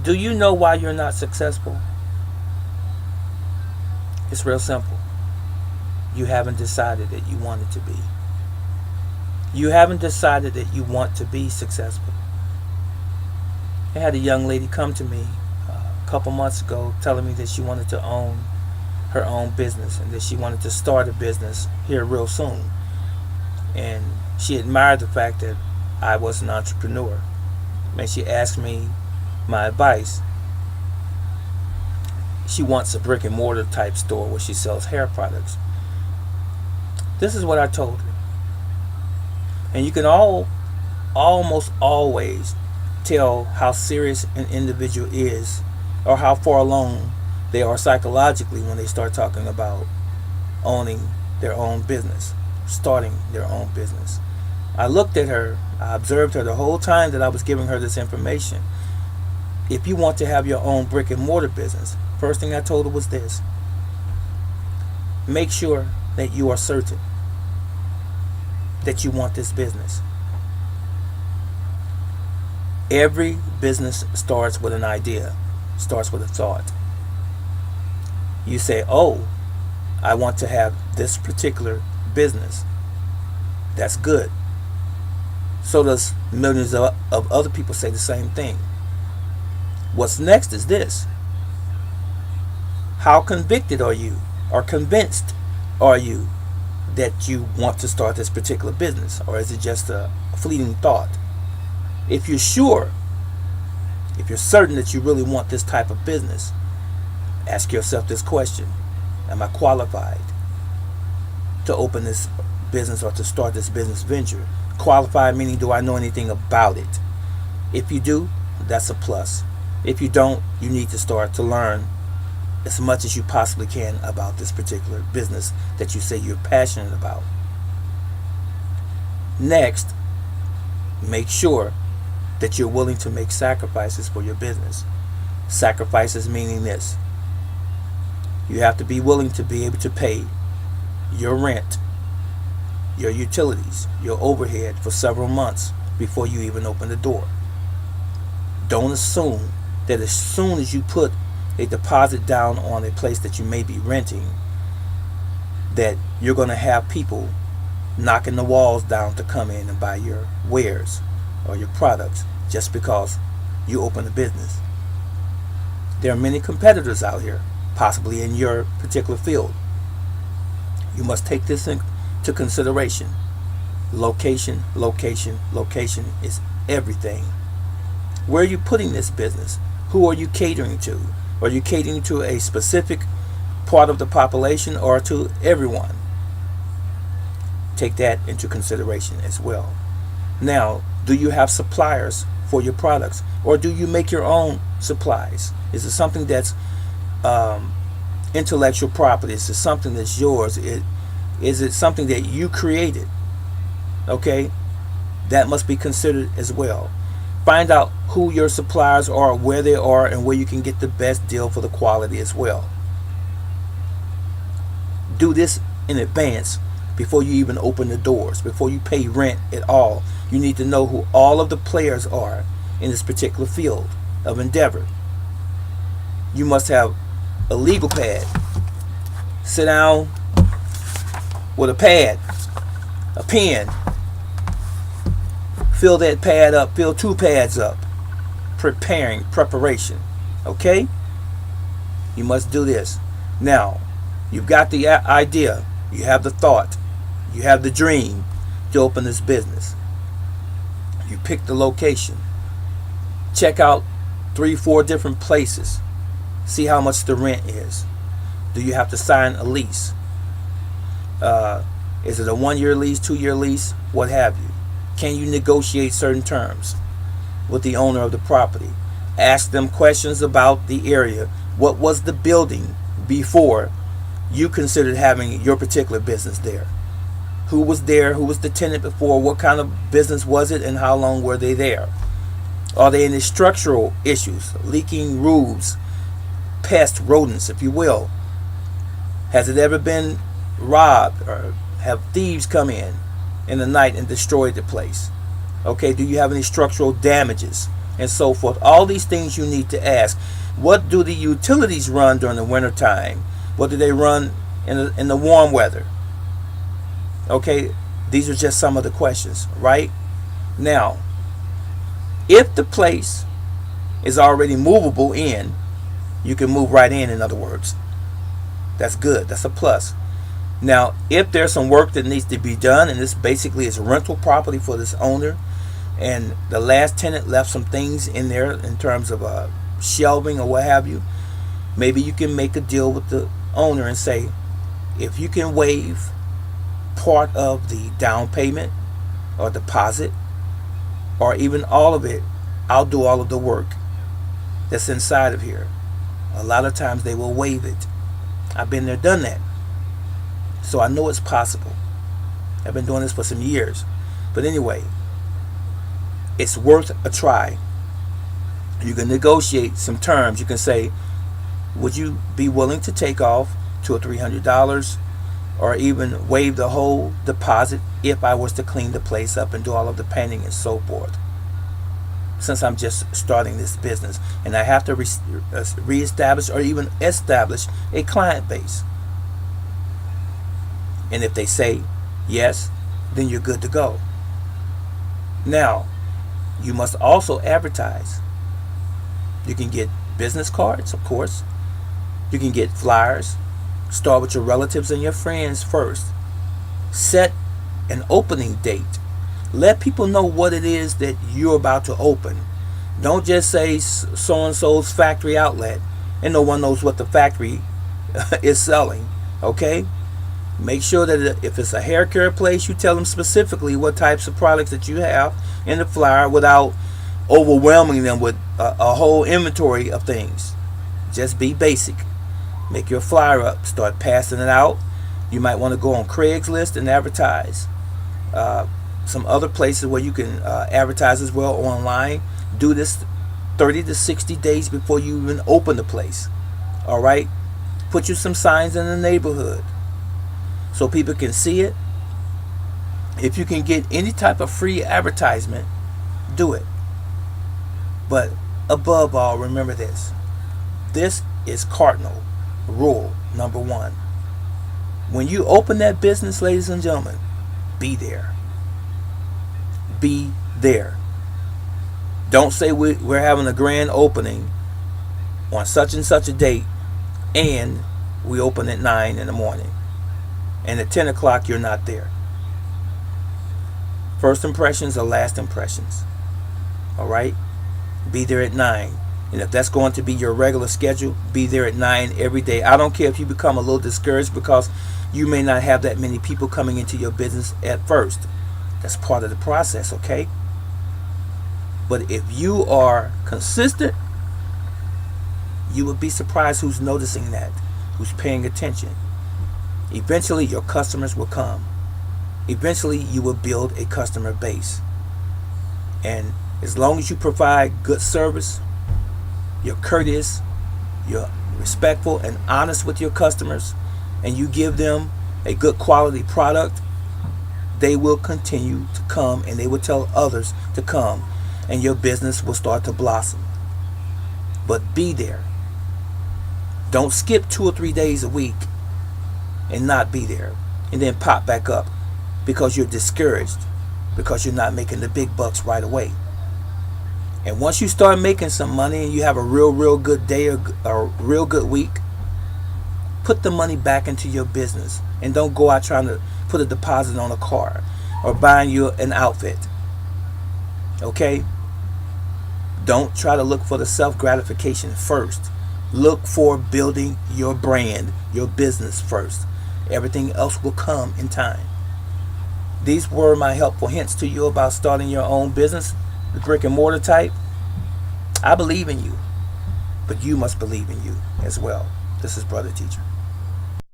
Do you know why you're not successful? It's real simple. You haven't decided that you want it to be. You haven't decided that you want to be successful. I had a young lady come to me a couple months ago telling me that she wanted to own her own business and that she wanted to start a business here real soon. And she admired the fact that I was an entrepreneur. And she asked me my advice. She wants a brick and mortar type store where she sells hair products. This is what I told her. And you can almost always tell how serious an individual is or how far along they are psychologically when they start talking about owning their own business, starting their own business. I looked at her, I observed her the whole time that I was giving her this information. If you want to have your own brick and mortar business, first thing I told her was this: make sure that you are certain that you want this business. Every business starts with an idea, starts with a thought. You say, oh, I want to have this particular business. That's good. So does millions of other people say the same thing. What's next is this: how convicted are you, or convinced are you, that you want to start this particular business? Or is it just a fleeting thought? If you're sure, if you're certain that you really want this type of business, ask yourself this question: am I qualified to open this business or to start this business venture? Qualified meaning, do I know anything about it? If you do, that's a plus. If you don't, you need to start to learn as much as you possibly can about this particular business that you say you're passionate about. Next, make sure that you're willing to make sacrifices for your business. Sacrifices meaning this: you have to be willing to be able to pay your rent, your utilities, your overhead for several months before you even open the door. Don't assume that as soon as you put a deposit down on a place that you may be renting, that you're going to have people knocking the walls down to come in and buy your wares or your products just because you open a business. There are many competitors out here, possibly in your particular field. You must take this into consideration. Location, location, location is everything. Where are you putting this business? Who are you catering to? Are you catering to a specific part of the population or to everyone? Take that into consideration as well. Now, do you have suppliers for your products, or do you make your own supplies? Is it something that's intellectual property? Is it something that's yours? Is it something that you created? Okay, that must be considered as well. Find out who your suppliers are, where they are, and where you can get the best deal for the quality as well. Do this in advance before you even open the doors, before you pay rent at all. You need to know who all of the players are in this particular field of endeavor. You must have a legal pad. Sit down with a pad, a pen. Fill that pad up, fill 2 pads up. Preparation. Okay? You must do this. Now, you've got the idea, you have the thought, you have the dream to open this business. You pick the location. Check out 3-4 different places. See how much the rent is. Do you have to sign a lease? Is it a 1-year lease, 2-year lease, what have you? Can you negotiate certain terms with the owner of the property? Ask them questions about the area. What was the building before you considered having your particular business there? Who was there? Who was the tenant before? What kind of business was it, and how long were they there? Are there any structural issues, leaking roofs, pests, rodents, if you will? Has it ever been robbed, or have thieves come in the night and destroyed the place? Okay, do you have any structural damages? and so forth. All these things you need to ask. What do the utilities run during the winter time? What do they run in the warm weather? Okay, these are just some of the questions, right? Now, if the place is already movable in, you can move right in other words. That's good. That's a plus. Now, if there's some work that needs to be done, and this basically is rental property for this owner, and the last tenant left some things in there in terms of shelving or what have you, maybe you can make a deal with the owner and say, if you can waive part of the down payment or deposit, or even all of it, I'll do all of the work that's inside of here. A lot of times they will waive it. I've been there, done that. So I know it's possible. I've been doing this for some years. But anyway, it's worth a try. You can negotiate some terms. You can say, would you be willing to take off $200 or $300, or even waive the whole deposit if I was to clean the place up and do all of the painting and so forth? Since I'm just starting this business, and I have to reestablish or even establish a client base. And if they say yes, then you're good to go. Now, you must also advertise. You can get business cards, of course. You can get flyers. Start with your relatives and your friends first. Set an opening date. Let people know what it is that you're about to open. Don't just say so-and-so's factory outlet and no one knows what the factory is selling. Okay? Make sure that if it's a hair care place, you tell them specifically what types of products that you have in the flyer without overwhelming them with a whole inventory of things. Just be basic. Make your flyer up. Start passing it out. You might want to go on Craigslist and advertise. Some other places where you can advertise as well online. Do this 30 to 60 days before you even open the place. All right? Put you some signs in the neighborhood so people can see it. If you can get any type of free advertisement, do it. But above all, remember this. This is cardinal rule number 1. When you open that business, ladies and gentlemen, be there. Be there. Don't say we're having a grand opening on such and such a date and we open at 9 in the morning and at 10 o'clock you're not there. First impressions are last impressions. Alright? Be there at 9. And if that's going to be your regular schedule, be there at 9 every day. I don't care if you become a little discouraged because you may not have that many people coming into your business at first. That's part of the process, okay? But if you are consistent, you would be surprised who's noticing that, who's paying attention. Eventually, your customers will come. Eventually, you will build a customer base. And as long as you provide good service, you're courteous, you're respectful and honest with your customers, and you give them a good quality product, they will continue to come and they will tell others to come, and your business will start to blossom. But be there. Don't skip 2 or 3 days a week and not be there and then pop back up because you're discouraged, because you're not making the big bucks right away. And once you start making some money and you have a real good day or a real good week, put the money back into your business and don't go out trying to put a deposit on a car or buying you an outfit. Okay? Don't try to look for the self-gratification first. Look for building your brand, your business first. Everything else will come in time. These were my helpful hints to you about starting your own business, the brick and mortar type. I believe in you, but you must believe in you as well. This is Brother Teacher.